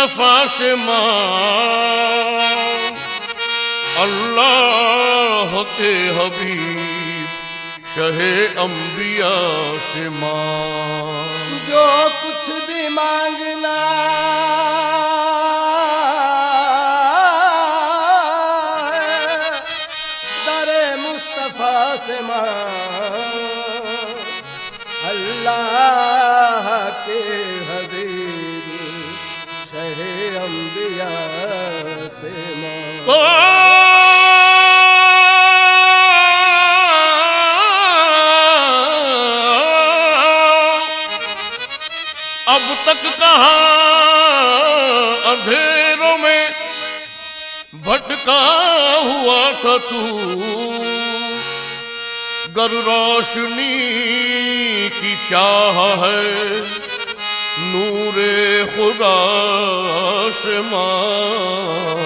मुस्तफा से मांग, अल्लाह के हबीब शहे अंबिया से मांग। जो कुछ भी मांगना दरे मुस्तफा से मांग, अल्लाह के हबीब शहे अंबिया से मांग। अब तक कहाँ अंधेरों में भटका हुआ था तू, गर रोशनी की चाह है नूरे खुदा से मांग।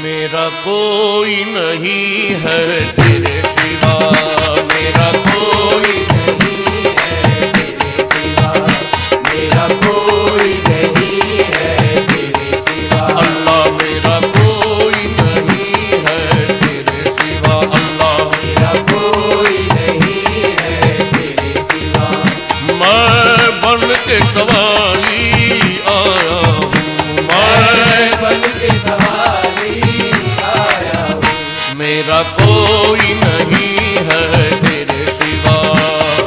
मेरा कोई नहीं है तेरे सिवा, मेरा कोई नहीं है तेरे सिवा, मेरा कोई नहीं है तेरे सिवा। अल्लाह मेरा कोई नहीं है तेरे सिवा, अल्लाह मेरा कोई नहीं है तेरे सिवा। मैं बन के सवाली आया हूँ, मैं बन के सवाली आया हूँ। मेरा कोई नहीं है तेरे सिवा,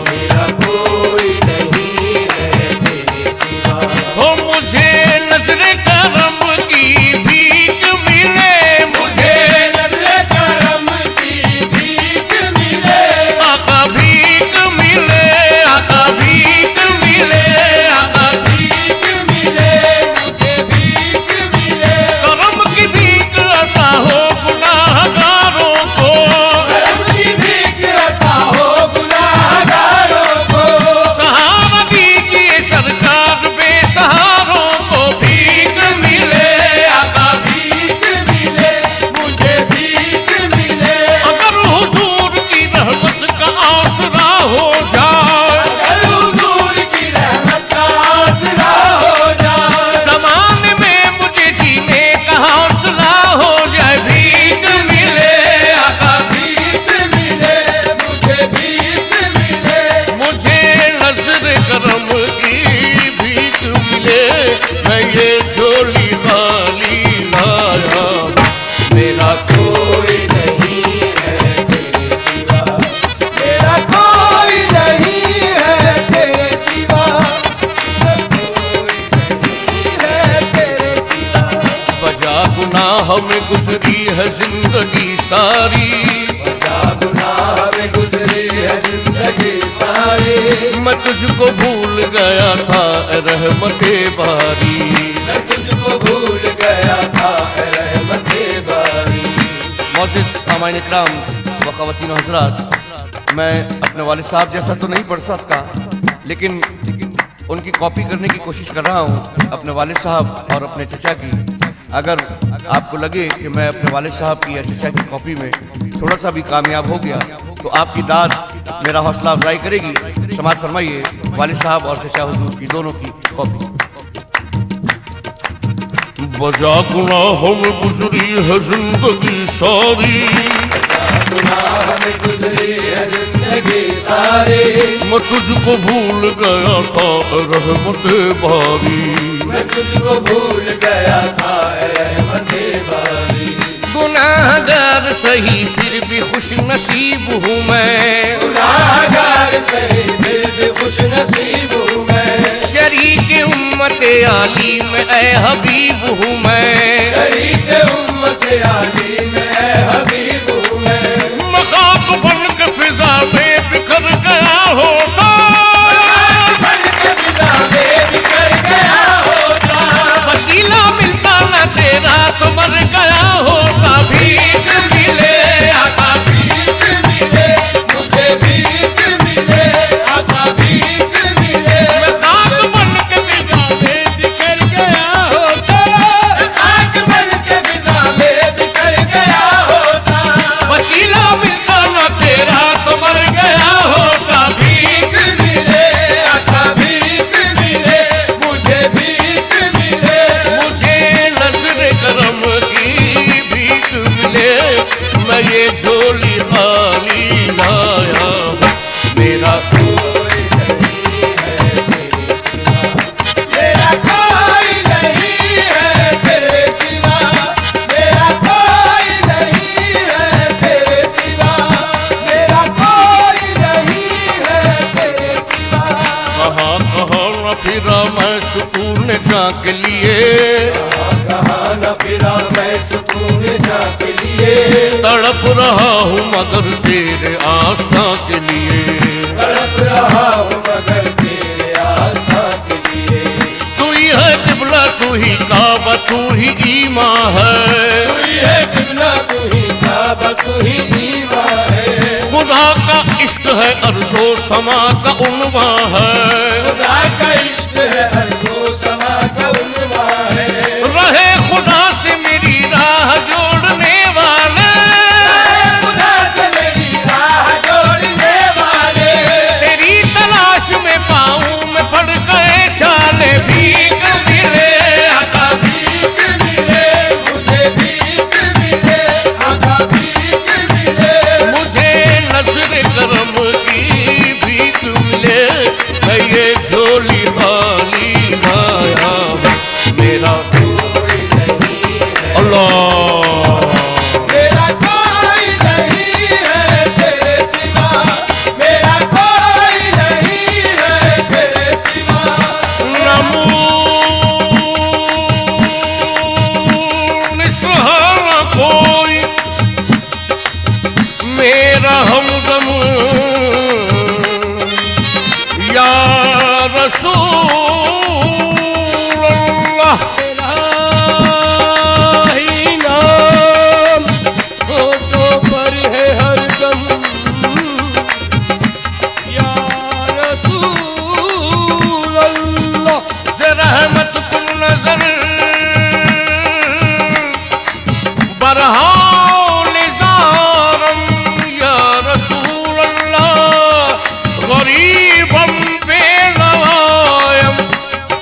मेरा कोई नहीं है तेरे सिवा। हो मुझे नजरे करम की भीख मिले, मुझे नजरे करम की भीख मिले। आका भीख मिले, आका भीख मिले, आका भीख मिले, मुझे भीख मिले। करम की भीख अता हो गुनाहगारों को, करम की भीख अता हो गुनाहगारों को। सहारा दीजिए सरकार बेसहारों को, भीख मिले, आका भीख मिले, मुझे भीख मिले। अगर हुजूर की रहमत का आसरा हो जाए, अगर हुजूर की रहमत का आसरा हो जाए, ज़माने में मुझे जीने का हौसला हो जाए। भीख मिले, आका भीख मिले, मुझे भीख मिले, मुझे नज़र करम की भीख मिले। मैं ये झोली खाली लाया, मेरा कोई नहीं है तेरे सिवा, मेरा कोई नहीं है तेरे सिवा, मेरा कोई नहीं है तेरे सिवा। बजा गुनाह में गुजरी है जिंदगी सारी, बजा गुनाह में गुजरी है जिंदगी सारी। मैं तुझको भूल गया था ए रहमते बारी, मैं तुझको भूल गया था ए रहमते बारी। मोअज़्ज़िज़ सामाईन इकराम व ख़वातीन व हज़रात, मैं अपने वालिद साहब जैसा तो नहीं पढ़ सकता, लेकिन उनकी कॉपी करने की कोशिश कर रहा हूँ अपने वालिद साहब और अपने चचा की। अगर आपको लगे कि मैं अपने वालिद साहब की या चचा की कॉपी में थोड़ा सा भी कामयाब हो गया तो आपकी दाद मेरा हौसला अफजाई करेगी। समाअत फरमाइए वालिद साहब और चचा हुजूर की दोनों की कॉपी। बजा गुनाहों में गुजरी है जिंदगी सारी, गुनाह में गुजरी है जिंदगी सारी। मैं तुझको भूल गया था रहमते बारी, मैं तुझको भूल गया था रहमते बारी। गुनाहगार सही फिर भी खुश नसीब हूँ मैं, गुनाहगार सही फिर भी खुश नसीब हूँ मैं। शरीक उम्मत आली में ऐ हबीब हूँ मैं, शरीक उम्मत आली में ऐ हबीब हूँ मैं। मखाक बन के फिजा में बिखर गया होता, बन के फिजा में बिखर गया होता। वसीला मिलता न तेरा तो मर गया होता। भीख मिले, आका भीख मिले, मुझे भीख मिले, आका भीख मिले। मैं खाक बन के फिजा में बिखर गया होता, खाक बन के फिजा में बिखर गया होता। जा के लिए, कहाँ न फिरा मैं सुकून जा के लिए, तड़प रहा हूँ मगर तेरे आस्था के लिए, तड़प रहा हूँ मगर तेरे आस्था के लिए। तू ही है किबला, तू ही काबा, तू ही ईमां है, तू ही है किबला, तू ही काबा, तू ही ईमां है। खुदा का इश्क है अर्शो समा का उन्वा है, खुदा का इश्क है अर्शो समा का उन्वा है। रहे खुदा से मेरी राह जोड़ने वाले, खुदा से मेरी राह जोड़ने वाले, तेरी तलाश में पाऊं मैं पड़ गए छाले, भीख मिले आका, भीख मिले मुझे, भीख मिले आका, भीख मिले मुझे नजर करम की भीख मिले, मैं ये झोली खाली माया मेरा कोई नहीं है, अल्लाह। मेरा कोई नहीं है तेरे सिवा, मेरा कोई नहीं है तेरे सिवा। निसहारा कोई मेरा हमदम या रसूल अल्लाह, तेरा ही नाम होठों पर है हरदम, या रसूल अल्लाह। से रहमत कुल नजर बरहाओ निज़ारम या रसूल अल्लाह, गरीबम बेनवायम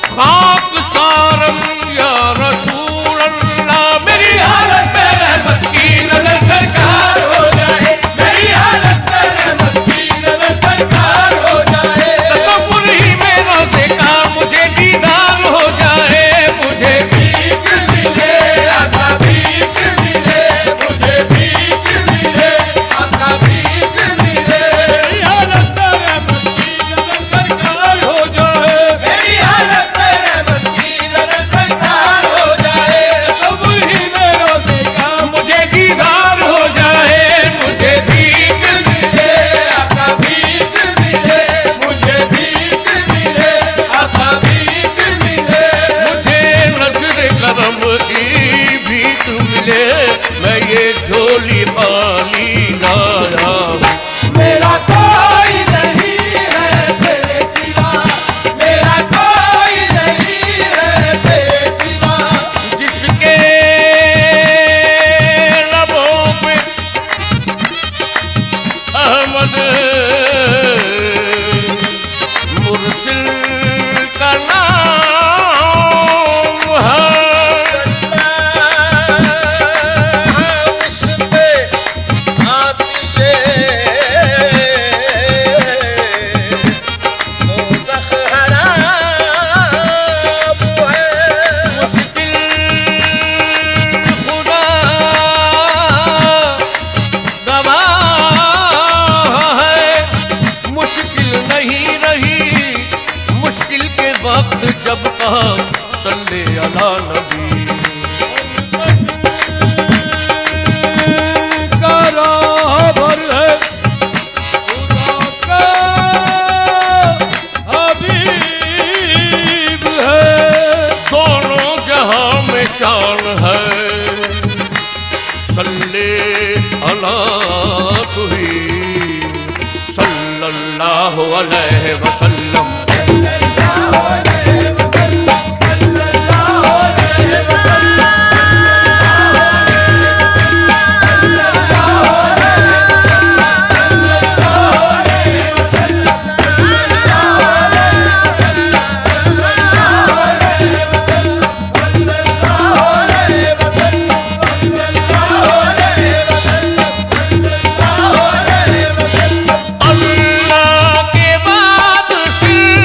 खाक सारम या रसूल अल्लाह। मेरी हालत पे रहमत की नजर सरकार हो जाए, मेरी हालत पे रहमत की नजर सरकार हो जाए। तसव्वुर ही में रोज़े का मुझे दीदार हो जाए, मुझे भीख मिले आका, भीख मिले मुझे, भीख मिले आका, भीख मिले। मेरी हालत पे रहमत की नजर सरकार हो जाए, मेरी हालत पे रहमत की नजर सरकार हो जाए। तब ही में रोज़े का मुझे दीदार हो जाए, मुझे भीख मिले आका, भीख मिले मुझे, भीख मिले आका, भीख मिले। मुझे नजर करम की भीख मिले, मैं ये झोली खाली लाया। मेरा कोई नहीं है तेरे सिवा, मेरा कोई नहीं है तेरे सिवा। जिसके लबों पे अहमद मुरसिल का नाम है, उस पे आतिशे दोज़ख हराम है। मुश्किल खुदा गवाह है, मुश्किल नहीं रही मुश्किल के वक्त जब कहा सल्ले अला नबी। का राहबर है खुदा का हबीब है। दोनों जहां में शान है, सल्ले अला तुही सल्लल्लाहु अलैहि वसल्लम। अल्लाह के बाद सिर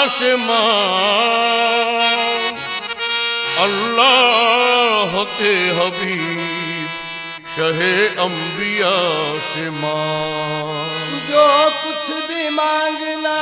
आसमां अल्लाह के हबीब शहे अंबिया से मां। जो कुछ भी मांगना